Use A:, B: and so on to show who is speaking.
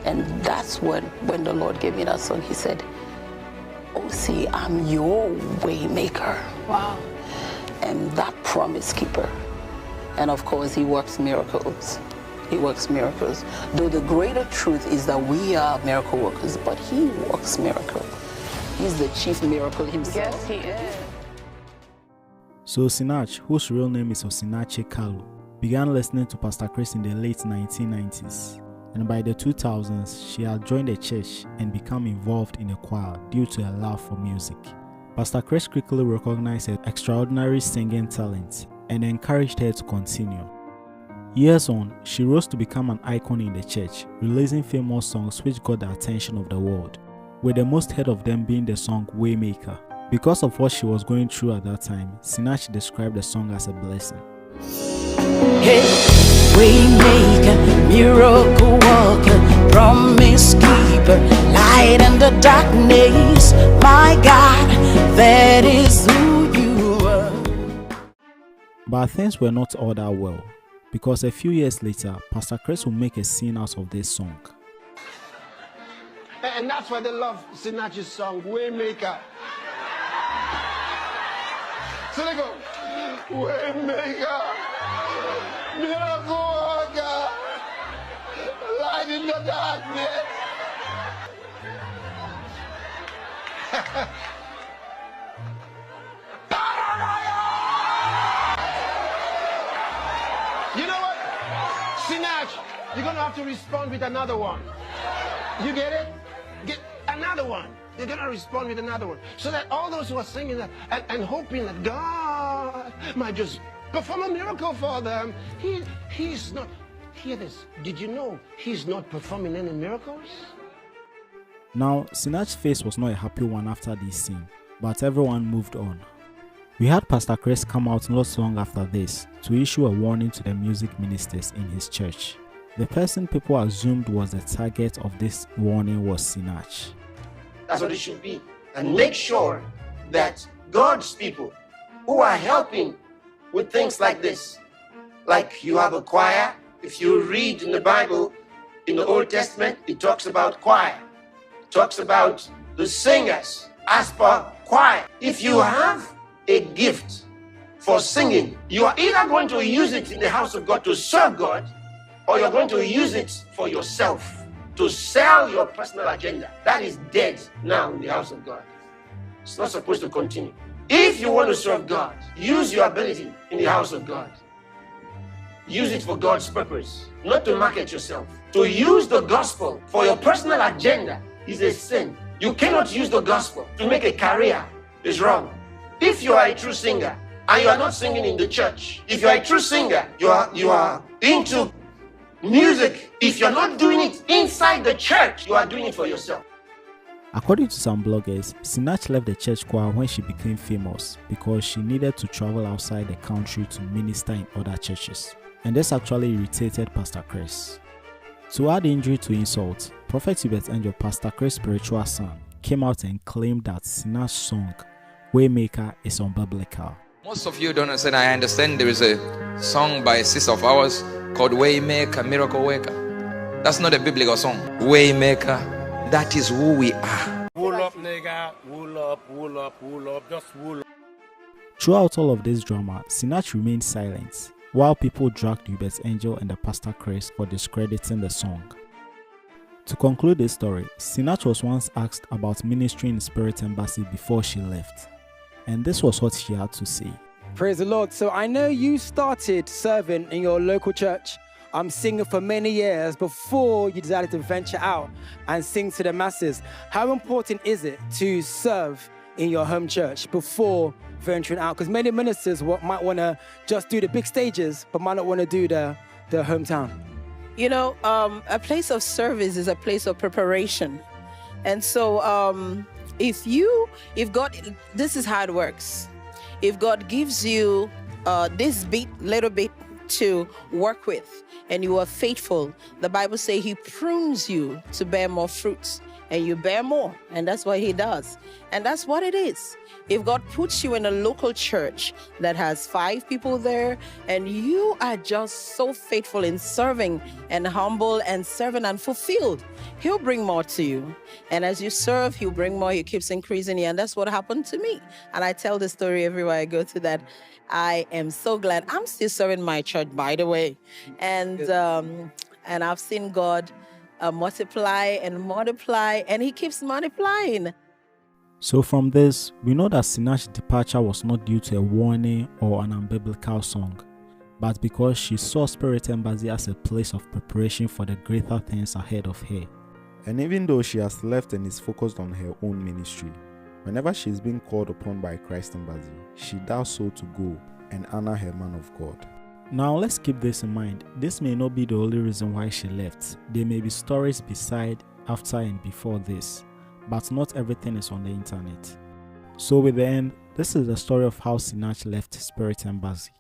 A: And that's when the Lord gave me that song. He said, "Oh, see, I'm your way maker."
B: Wow.
A: And that promise keeper. And of course, he works miracles. He works miracles. Though the greater truth is that we are miracle workers, but he works miracles. He's the chief miracle himself.
B: Yes, he is.
C: So Sinach, whose real name is Osinachi Kalu, began listening to Pastor Chris in the late 1990s. And by the 2000s, she had joined a church and become involved in a choir due to a love for music. Pastor Chris quickly recognized her extraordinary singing talent and encouraged her to continue. Years on, she rose to become an icon in the church, releasing famous songs which got the attention of the world, with the most heard of them being the song Waymaker. Because of what she was going through at that time, Sinach described the song as a blessing.
D: Hey, Waymaker, miracle worker, promise keeper, light in the darkness, my God, that is who you are.
C: But things were not all that well, because a few years later, Pastor Chris will make a scene out of this song.
E: And that's why they love Sinach's song, Waymaker. So they go, Waymaker, miracle worker, light in the darkness. You know what? Sinach, you're going to have to respond with another one. You get it? Get another one. They're going to respond with another one. So that all those who are singing that and hoping that God might just perform a miracle for them, he's not. Hear this. Did you know he's not performing any miracles?
C: Now, Sinach's face was not a happy one after this scene, but everyone moved on. We had Pastor Chris come out not long after this to issue a warning to the music ministers in his church. The person people assumed was the target of this warning was Sinach.
E: That's what it should be. And make sure that God's people who are helping with things like this, like you have a choir. If you read in the Bible, in the Old Testament, it talks about choir. It talks about the singers as per choir. If you have a gift for singing, you are either going to use it in the house of God to serve God, or you're going to use it for yourself, to sell your personal agenda. That is dead now in the house of God. It's not supposed to continue. If you want to serve God, use your ability in the house of God. Use it for God's purpose, not to market yourself. To use the gospel for your personal agenda is a sin. You cannot use the gospel to make a career. It's wrong. If you are a true singer and you are not singing in the church, if you are a true singer, you are into music. If you're not doing it inside the church, you are doing it for yourself.
C: According to some bloggers, Sinach left the church choir when she became famous because she needed to travel outside the country to minister in other churches. And this actually irritated Pastor Chris. To add injury to insult, Prophet Hubert Angel, Pastor Chris' spiritual son, came out and claimed that Sinach's song, Waymaker, is unbiblical.
F: Most of you don't understand. I understand there is a song by a sister of ours called Waymaker, Miracle Worker. That's not a biblical song. Waymaker, that is who we are.
G: Wool up, nigga. Wool up, wool up, wool up. Just wool up.
C: Throughout all of this drama, Sinach remained silent, while people dragged Hubert Angel and the Pastor Chris for discrediting the song. To conclude this story, Sinach was once asked about ministry in Spirit Embassy before she left. And this was what she had to say.
H: Praise the Lord. So I know you started serving in your local church. I'm singing for many years before you decided to venture out and sing to the masses. How important is it to serve in your home church before venturing out? Because many ministers might want to just do the big stages, but might not want to do the hometown.
B: You know, a place of service is a place of preparation. And so if God, this is how it works. If God gives you this little bit to work with, and you are faithful, the Bible says he prunes you to bear more fruits. and you bear more. And that's what he does. And that's what it is. If God puts you in a local church that has 5 people there, and you are just so faithful in serving and humble and serving and fulfilled, he'll bring more to you. And as you serve, he'll bring more. He keeps increasing you. And that's what happened to me. And I tell the story everywhere I go to that. I am so glad. I'm still serving my church, by the way. And I've seen God multiply and multiply, and he keeps multiplying.
C: So from this, we know that Sinach's departure was not due to a warning or an unbiblical song, but because she saw Spirit Embassy as a place of preparation for the greater things ahead of her. And even though she has left and is focused on her own ministry, whenever she is being called upon by Christ Embassy, she does so to go and honor her man of God. Now let's keep this in mind. This may not be the only reason why she left. There may be stories beside, after and before this, but not everything is on the internet. So with the end, this is the story of how Sinach left Spirit Embassy.